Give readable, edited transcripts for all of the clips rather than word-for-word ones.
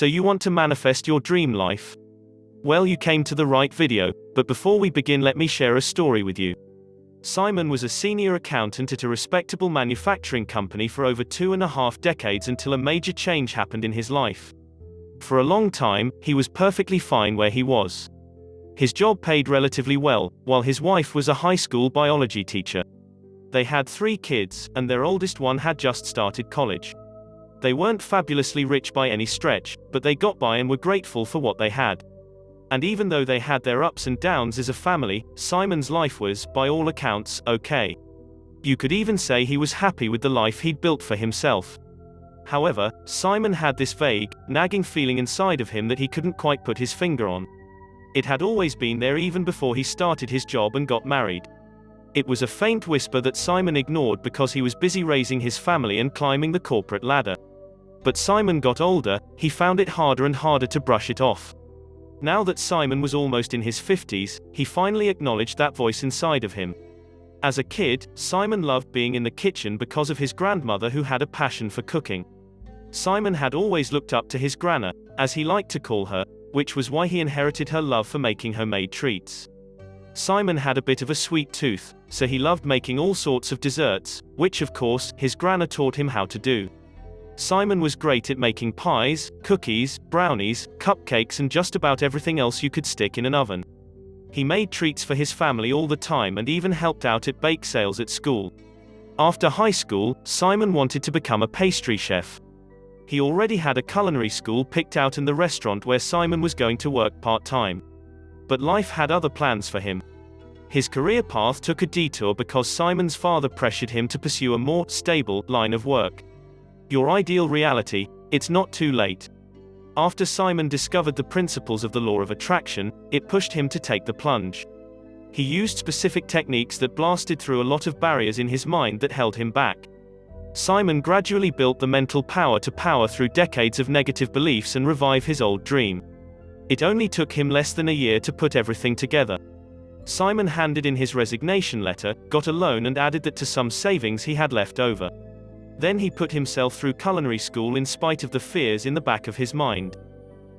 So you want to manifest your dream life? Well, you came to the right video, but before we begin, let me share a story with you. Simon was a senior accountant at a respectable manufacturing company for over 2.5 decades until a major change happened in his life. For a long time, he was perfectly fine where he was. His job paid relatively well, while his wife was a high school biology teacher. They had 3 kids, and their oldest one had just started college. They weren't fabulously rich by any stretch, but they got by and were grateful for what they had. And even though they had their ups and downs as a family, Simon's life was, by all accounts, okay. You could even say he was happy with the life he'd built for himself. However, Simon had this vague, nagging feeling inside of him that he couldn't quite put his finger on. It had always been there even before he started his job and got married. It was a faint whisper that Simon ignored because he was busy raising his family and climbing the corporate ladder. But Simon got older, he found it harder and harder to brush it off. Now that Simon was almost in his 50s, he finally acknowledged that voice inside of him. As a kid, Simon loved being in the kitchen because of his grandmother who had a passion for cooking. Simon had always looked up to his Grana, as he liked to call her, which was why he inherited her love for making homemade treats. Simon had a bit of a sweet tooth, so he loved making all sorts of desserts, which of course, his Grana taught him how to do. Simon was great at making pies, cookies, brownies, cupcakes and just about everything else you could stick in an oven. He made treats for his family all the time and even helped out at bake sales at school. After high school, Simon wanted to become a pastry chef. He already had a culinary school picked out and the restaurant where Simon was going to work part-time. But life had other plans for him. His career path took a detour because Simon's father pressured him to pursue a more stable line of work. Your ideal reality, it's not too late. After Simon discovered the principles of the law of attraction, it pushed him to take the plunge. He used specific techniques that blasted through a lot of barriers in his mind that held him back. Simon gradually built the mental power to power through decades of negative beliefs and revive his old dream. It only took him less than a year to put everything together. Simon handed in his resignation letter, got a loan and added that to some savings he had left over. Then he put himself through culinary school in spite of the fears in the back of his mind.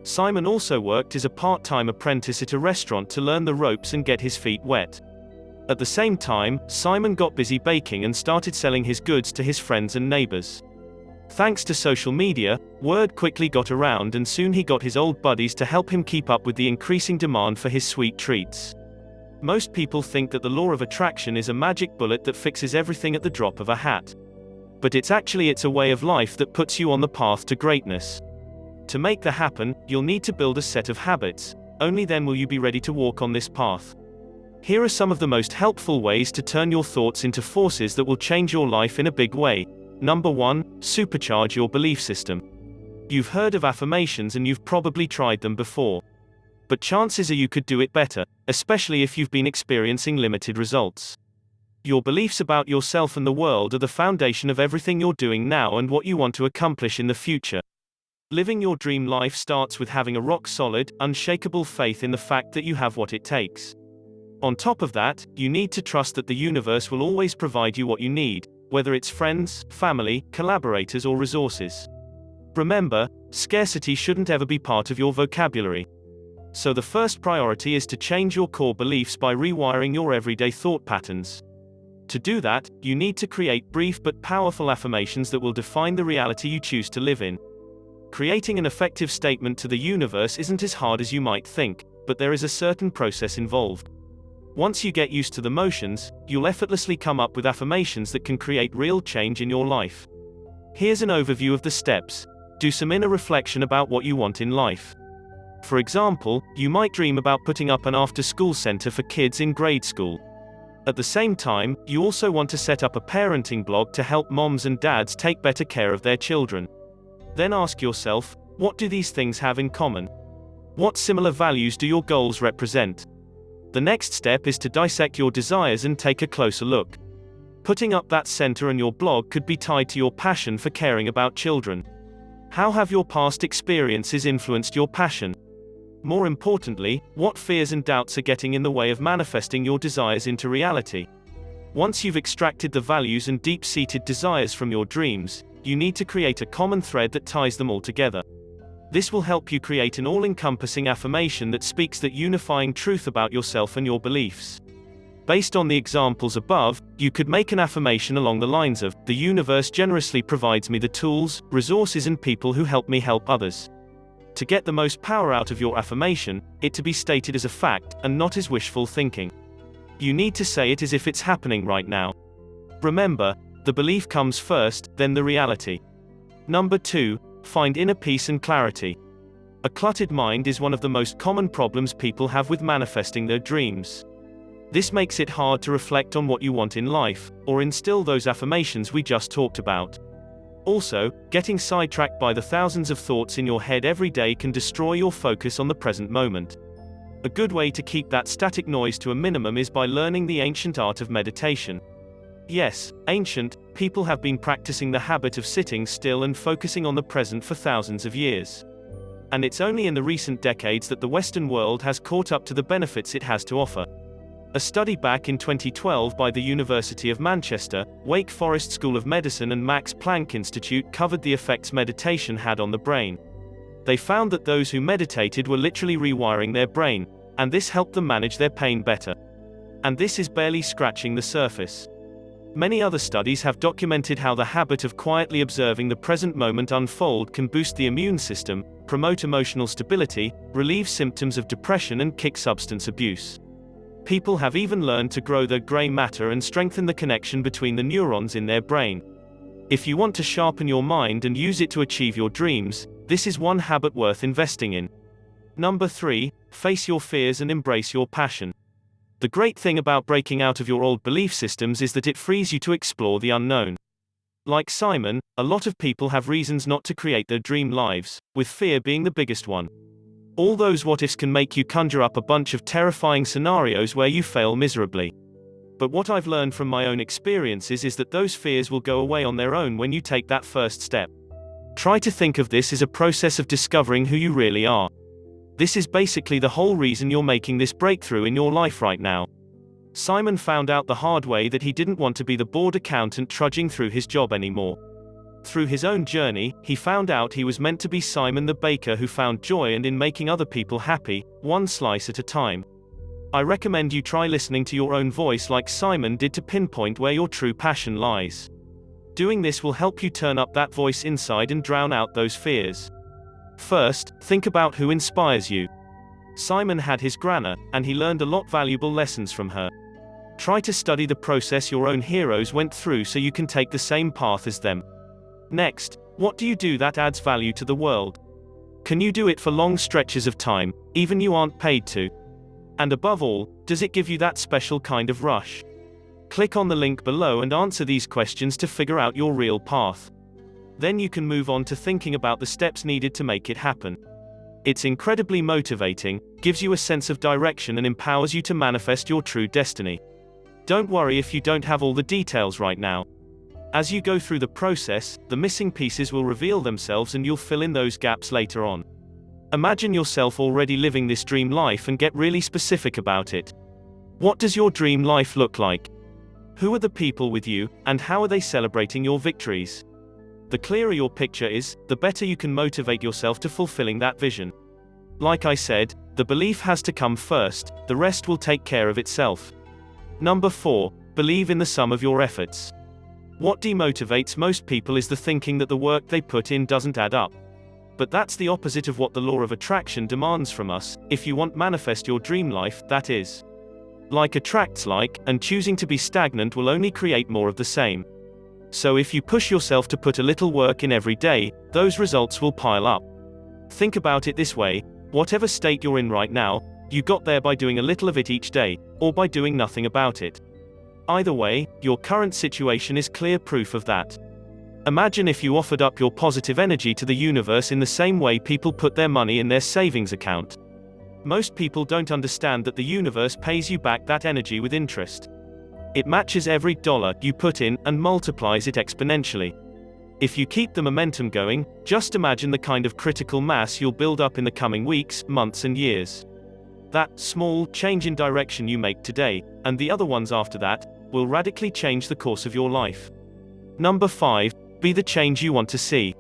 Simon also worked as a part-time apprentice at a restaurant to learn the ropes and get his feet wet. At the same time, Simon got busy baking and started selling his goods to his friends and neighbors. Thanks to social media, word quickly got around and soon he got his old buddies to help him keep up with the increasing demand for his sweet treats. Most people think that the law of attraction is a magic bullet that fixes everything at the drop of a hat. But it's a way of life that puts you on the path to greatness. To make that happen, you'll need to build a set of habits. Only then will you be ready to walk on this path. Here are some of the most helpful ways to turn your thoughts into forces that will change your life in a big way. Number 1, supercharge your belief system. You've heard of affirmations and you've probably tried them before. But chances are you could do it better, especially if you've been experiencing limited results. Your beliefs about yourself and the world are the foundation of everything you're doing now and what you want to accomplish in the future. Living your dream life starts with having a rock-solid, unshakable faith in the fact that you have what it takes. On top of that, you need to trust that the universe will always provide you what you need, whether it's friends, family, collaborators or resources. Remember, scarcity shouldn't ever be part of your vocabulary. So the first priority is to change your core beliefs by rewiring your everyday thought patterns. To do that, you need to create brief but powerful affirmations that will define the reality you choose to live in. Creating an effective statement to the universe isn't as hard as you might think, but there is a certain process involved. Once you get used to the motions, you'll effortlessly come up with affirmations that can create real change in your life. Here's an overview of the steps. Do some inner reflection about what you want in life. For example, you might dream about putting up an after-school center for kids in grade school. At the same time, you also want to set up a parenting blog to help moms and dads take better care of their children. Then ask yourself, what do these things have in common? What similar values do your goals represent? The next step is to dissect your desires and take a closer look. Putting up that center on your blog could be tied to your passion for caring about children. How have your past experiences influenced your passion? More importantly, what fears and doubts are getting in the way of manifesting your desires into reality? Once you've extracted the values and deep-seated desires from your dreams, you need to create a common thread that ties them all together. This will help you create an all-encompassing affirmation that speaks that unifying truth about yourself and your beliefs. Based on the examples above, you could make an affirmation along the lines of, "The universe generously provides me the tools, resources and people who help me help others." To get the most power out of your affirmation, it to be stated as a fact, and not as wishful thinking. You need to say it as if it's happening right now. Remember, the belief comes first, then the reality. Number 2, find inner peace and clarity. A cluttered mind is one of the most common problems people have with manifesting their dreams. This makes it hard to reflect on what you want in life, or instill those affirmations we just talked about. Also, getting sidetracked by the thousands of thoughts in your head every day can destroy your focus on the present moment. A good way to keep that static noise to a minimum is by learning the ancient art of meditation. Yes, ancient people have been practicing the habit of sitting still and focusing on the present for thousands of years. And it's only in the recent decades that the Western world has caught up to the benefits it has to offer. A study back in 2012 by the University of Manchester, Wake Forest School of Medicine and Max Planck Institute covered the effects meditation had on the brain. They found that those who meditated were literally rewiring their brain, and this helped them manage their pain better. And this is barely scratching the surface. Many other studies have documented how the habit of quietly observing the present moment unfold can boost the immune system, promote emotional stability, relieve symptoms of depression and kick substance abuse. People have even learned to grow their gray matter and strengthen the connection between the neurons in their brain. If you want to sharpen your mind and use it to achieve your dreams, this is one habit worth investing in. Number 3, face your fears and embrace your passion. The great thing about breaking out of your old belief systems is that it frees you to explore the unknown. Like Simon, a lot of people have reasons not to create their dream lives, with fear being the biggest one. All those what-ifs can make you conjure up a bunch of terrifying scenarios where you fail miserably. But what I've learned from my own experiences is that those fears will go away on their own when you take that first step. Try to think of this as a process of discovering who you really are. This is basically the whole reason you're making this breakthrough in your life right now. Simon found out the hard way that he didn't want to be the bored accountant trudging through his job anymore. Through his own journey, he found out he was meant to be Simon the baker who found joy in making other people happy, one slice at a time. I recommend you try listening to your own voice like Simon did to pinpoint where your true passion lies. Doing this will help you turn up that voice inside and drown out those fears. First, think about who inspires you. Simon had his grandma, and he learned a lot valuable lessons from her. Try to study the process your own heroes went through so you can take the same path as them. Next, what do you do that adds value to the world? Can you do it for long stretches of time, even you aren't paid to? And above all, does it give you that special kind of rush? Click on the link below and answer these questions to figure out your real path. Then you can move on to thinking about the steps needed to make it happen. It's incredibly motivating, gives you a sense of direction and empowers you to manifest your true destiny. Don't worry if you don't have all the details right now. As you go through the process, the missing pieces will reveal themselves and you'll fill in those gaps later on. Imagine yourself already living this dream life and get really specific about it. What does your dream life look like? Who are the people with you, and how are they celebrating your victories? The clearer your picture is, the better you can motivate yourself to fulfilling that vision. Like I said, the belief has to come first, the rest will take care of itself. Number 4, believe in the sum of your efforts. What demotivates most people is the thinking that the work they put in doesn't add up. But that's the opposite of what the law of attraction demands from us, if you want to manifest your dream life, that is. Like attracts like, and choosing to be stagnant will only create more of the same. So if you push yourself to put a little work in every day, those results will pile up. Think about it this way, whatever state you're in right now, you got there by doing a little of it each day, or by doing nothing about it. Either way, your current situation is clear proof of that. Imagine if you offered up your positive energy to the universe in the same way people put their money in their savings account. Most people don't understand that the universe pays you back that energy with interest. It matches every dollar you put in and multiplies it exponentially. If you keep the momentum going, just imagine the kind of critical mass you'll build up in the coming weeks, months and years. That small change in direction you make today, and the other ones after that, will radically change the course of your life. Number 5, be the change you want to see.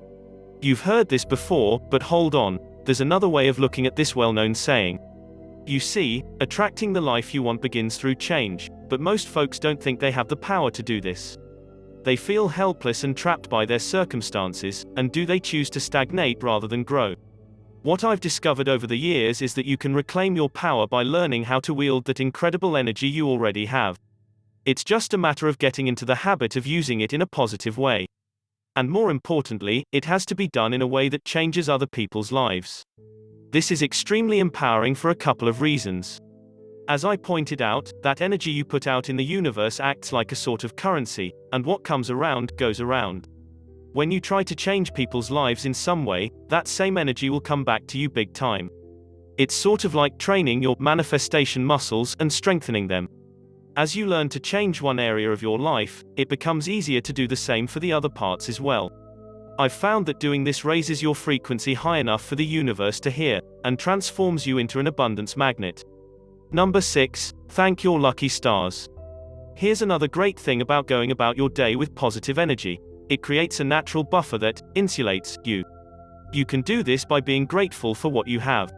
You've heard this before, but hold on, there's another way of looking at this well-known saying. You see, attracting the life you want begins through change, but most folks don't think they have the power to do this. They feel helpless and trapped by their circumstances, and do they choose to stagnate rather than grow? What I've discovered over the years is that you can reclaim your power by learning how to wield that incredible energy you already have. It's just a matter of getting into the habit of using it in a positive way. And more importantly, it has to be done in a way that changes other people's lives. This is extremely empowering for a couple of reasons. As I pointed out, that energy you put out in the universe acts like a sort of currency, and what comes around, goes around. When you try to change people's lives in some way, that same energy will come back to you big time. It's sort of like training your manifestation muscles and strengthening them. As you learn to change one area of your life, it becomes easier to do the same for the other parts as well. I've found that doing this raises your frequency high enough for the universe to hear, and transforms you into an abundance magnet. Number 6, thank your lucky stars. Here's another great thing about going about your day with positive energy. It creates a natural buffer that insulates you. You can do this by being grateful for what you have.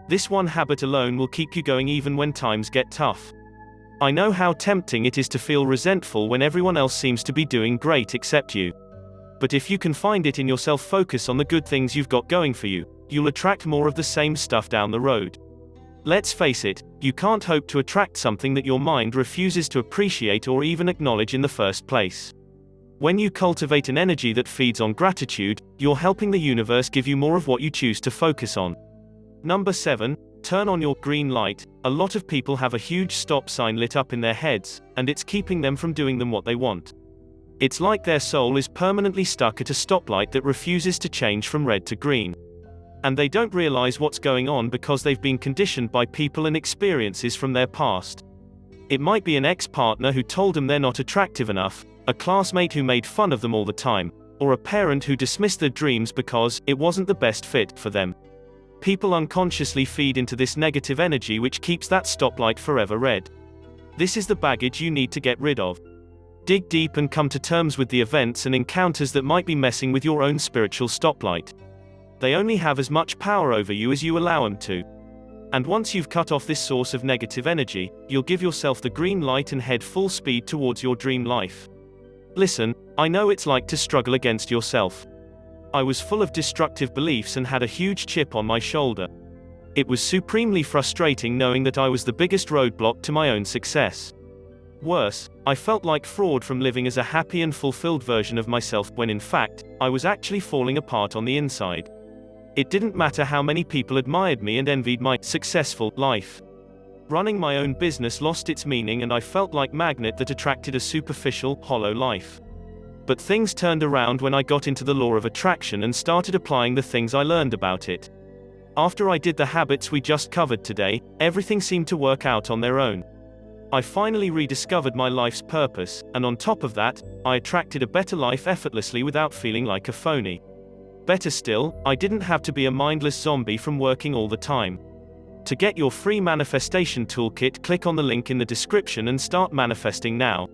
This one habit alone will keep you going even when times get tough. I know how tempting it is to feel resentful when everyone else seems to be doing great except you. But if you can find it in yourself, focus on the good things you've got going for you, you'll attract more of the same stuff down the road. Let's face it, you can't hope to attract something that your mind refuses to appreciate or even acknowledge in the first place. When you cultivate an energy that feeds on gratitude, you're helping the universe give you more of what you choose to focus on. Number 7, turn on your green light. A lot of people have a huge stop sign lit up in their heads, and it's keeping them from doing what they want. It's like their soul is permanently stuck at a stoplight that refuses to change from red to green. And they don't realize what's going on because they've been conditioned by people and experiences from their past. It might be an ex-partner who told them they're not attractive enough, a classmate who made fun of them all the time, or a parent who dismissed their dreams because it wasn't the best fit for them. People unconsciously feed into this negative energy which keeps that stoplight forever red. This is the baggage you need to get rid of. Dig deep and come to terms with the events and encounters that might be messing with your own spiritual stoplight. They only have as much power over you as you allow them to. And once you've cut off this source of negative energy, you'll give yourself the green light and head full speed towards your dream life. Listen, I know it's like to struggle against yourself. I was full of destructive beliefs and had a huge chip on my shoulder. It was supremely frustrating knowing that I was the biggest roadblock to my own success. Worse, I felt like fraud from living as a happy and fulfilled version of myself when in fact, I was actually falling apart on the inside. It didn't matter how many people admired me and envied my successful life. Running my own business lost its meaning and I felt like a magnet that attracted a superficial, hollow life. But things turned around when I got into the law of attraction and started applying the things I learned about it. After I did the habits we just covered today, everything seemed to work out on their own. I finally rediscovered my life's purpose, and on top of that, I attracted a better life effortlessly without feeling like a phony. Better still, I didn't have to be a mindless zombie from working all the time. To get your free manifestation toolkit, click on the link in the description and start manifesting now.